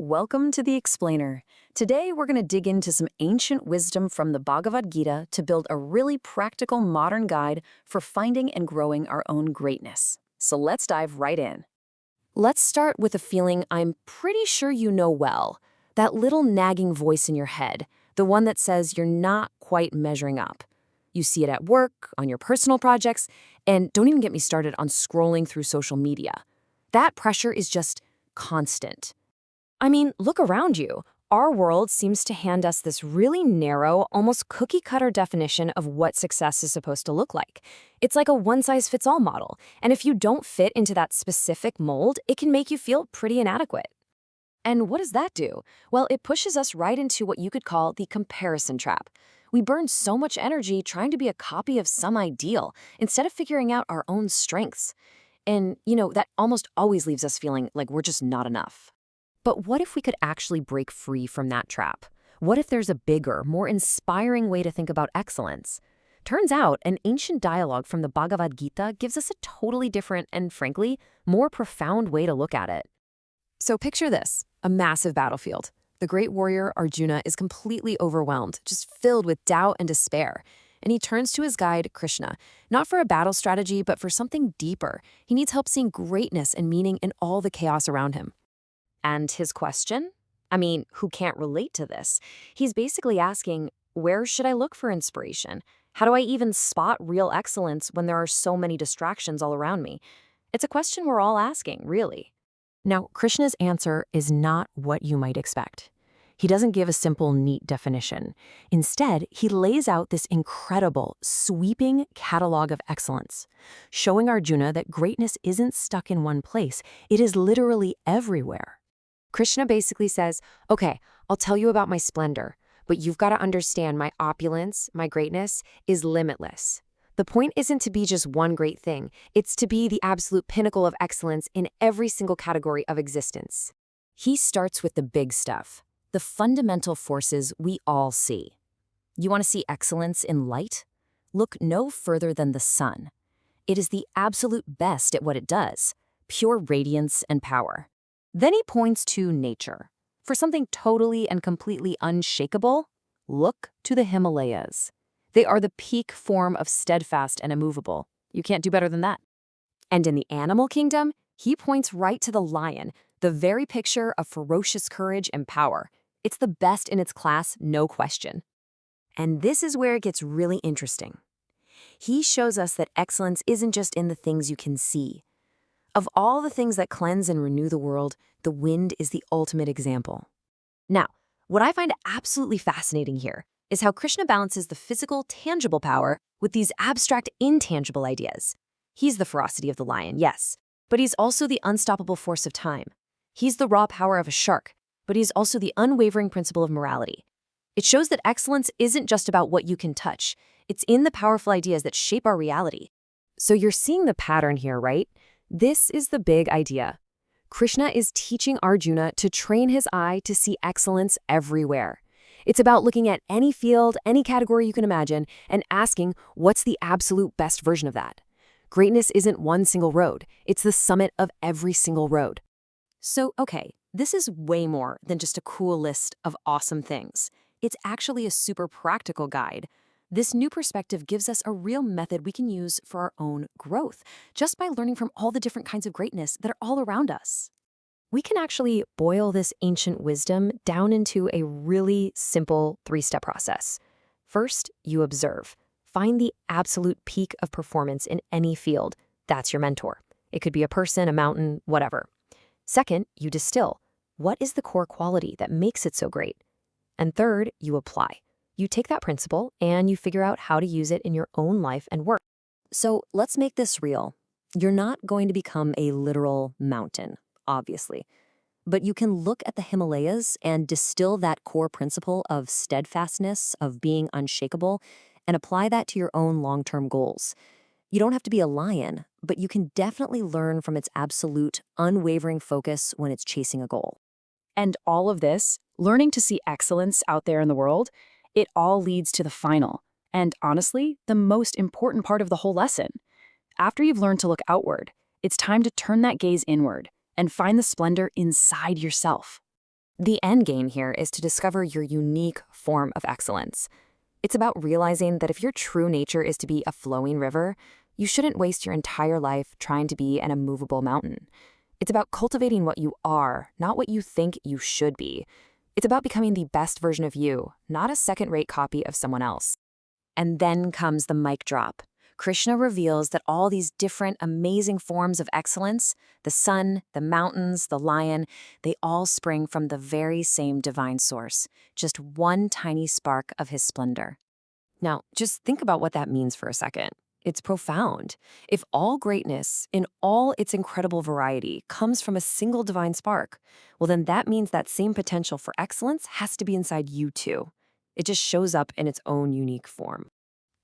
Welcome to the Explainer. Today we're going to dig into some ancient wisdom from the Bhagavad Gita to build a really practical modern guide for finding and growing our own greatness. So let's dive right in. Let's start with a feeling I'm pretty sure you know well. That little nagging voice in your head, the one that says you're not quite measuring up. You see it at work, on your personal projects, and don't even get me started on scrolling through social media. That pressure is just constant. I mean, look around you. Our world seems to hand us this really narrow, almost cookie-cutter definition of what success is supposed to look like. It's like a one-size-fits-all model, and if you don't fit into that specific mold, it can make you feel pretty inadequate. And what does that do? Well, it pushes us right into what you could call the comparison trap. We burn so much energy trying to be a copy of some ideal instead of figuring out our own strengths. And, that almost always leaves us feeling like we're just not enough. But what if we could actually break free from that trap? What if there's a bigger, more inspiring way to think about excellence? Turns out, an ancient dialogue from the Bhagavad Gita gives us a totally different and, frankly, more profound way to look at it. So picture this, a massive battlefield. The great warrior Arjuna is completely overwhelmed, just filled with doubt and despair. And he turns to his guide, Krishna, not for a battle strategy, but for something deeper. He needs help seeing greatness and meaning in all the chaos around him. And his question? I mean, who can't relate to this? He's basically asking, where should I look for inspiration? How do I even spot real excellence when there are so many distractions all around me? It's a question we're all asking, really. Now, Krishna's answer is not what you might expect. He doesn't give a simple, neat definition. Instead, he lays out this incredible, sweeping catalog of excellence, showing Arjuna that greatness isn't stuck in one place. It is literally everywhere. Krishna basically says, okay, I'll tell you about my splendor, but you've got to understand my opulence, my greatness, is limitless. The point isn't to be just one great thing. It's to be the absolute pinnacle of excellence in every single category of existence. He starts with the big stuff, the fundamental forces we all see. You want to see excellence in light? Look no further than the sun. It is the absolute best at what it does, pure radiance and power. Then he points to nature. For something totally and completely unshakable, look to the Himalayas. They are the peak form of steadfast and immovable. You can't do better than that. And in the animal kingdom, he points right to the lion, the very picture of ferocious courage and power. It's the best in its class, no question. And this is where it gets really interesting. He shows us that excellence isn't just in the things you can see. Of all the things that cleanse and renew the world, the wind is the ultimate example. Now, what I find absolutely fascinating here is how Krishna balances the physical, tangible power with these abstract, intangible ideas. He's the ferocity of the lion, yes, but he's also the unstoppable force of time. He's the raw power of a shark, but he's also the unwavering principle of morality. It shows that excellence isn't just about what you can touch. It's in the powerful ideas that shape our reality. So you're seeing the pattern here, right? This is the big idea. Krishna is teaching Arjuna to train his eye to see excellence everywhere. It's about looking at any field, any category you can imagine, and asking, what's the absolute best version of that? Greatness isn't one single road. It's the summit of every single road. So, okay, this is way more than just a cool list of awesome things. It's actually a super practical guide. This new perspective gives us a real method we can use for our own growth, just by learning from all the different kinds of greatness that are all around us. We can actually boil this ancient wisdom down into a really simple three-step process. First, you observe. Find the absolute peak of performance in any field. That's your mentor. It could be a person, a mountain, whatever. Second, you distill. What is the core quality that makes it so great? And third, you apply. You take that principle and you figure out how to use it in your own life and work. So let's make this real. You're not going to become a literal mountain, obviously. But you can look at the Himalayas and distill that core principle of steadfastness, of being unshakable, and apply that to your own long-term goals. You don't have to be a lion, but you can definitely learn from its absolute, unwavering focus when it's chasing a goal. And all of this, learning to see excellence out there in the world, it all leads to the final, and honestly, the most important part of the whole lesson. After you've learned to look outward, it's time to turn that gaze inward and find the splendor inside yourself. The end game here is to discover your unique form of excellence. It's about realizing that if your true nature is to be a flowing river, you shouldn't waste your entire life trying to be an immovable mountain. It's about cultivating what you are, not what you think you should be. It's about becoming the best version of you, not a second-rate copy of someone else. And then comes the mic drop. Krishna reveals that all these different, amazing forms of excellence, the sun, the mountains, the lion, they all spring from the very same divine source, just one tiny spark of his splendor. Now, just think about what that means for a second. It's profound. If all greatness, in all its incredible variety, comes from a single divine spark, well, then that means that same potential for excellence has to be inside you too. It just shows up in its own unique form.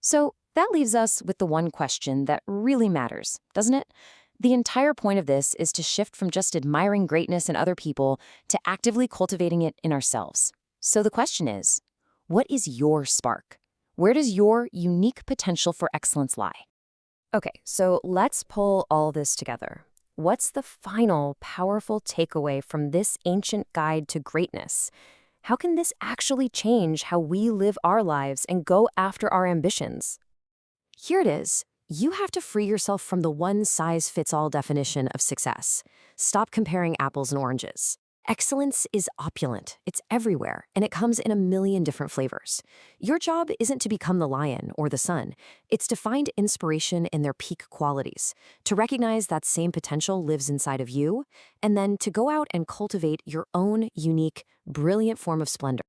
So that leaves us with the one question that really matters, doesn't it? The entire point of this is to shift from just admiring greatness in other people to actively cultivating it in ourselves. So the question is, what is your spark? Where does your unique potential for excellence lie? Okay, so let's pull all this together. What's the final, powerful takeaway from this ancient guide to greatness? How can this actually change how we live our lives and go after our ambitions? Here it is. You have to free yourself from the one-size-fits-all definition of success. Stop comparing apples and oranges. Excellence is opulent, it's everywhere, and it comes in a million different flavors. Your job isn't to become the lion or the sun. It's to find inspiration in their peak qualities, to recognize that same potential lives inside of you, and then to go out and cultivate your own unique, brilliant form of splendor.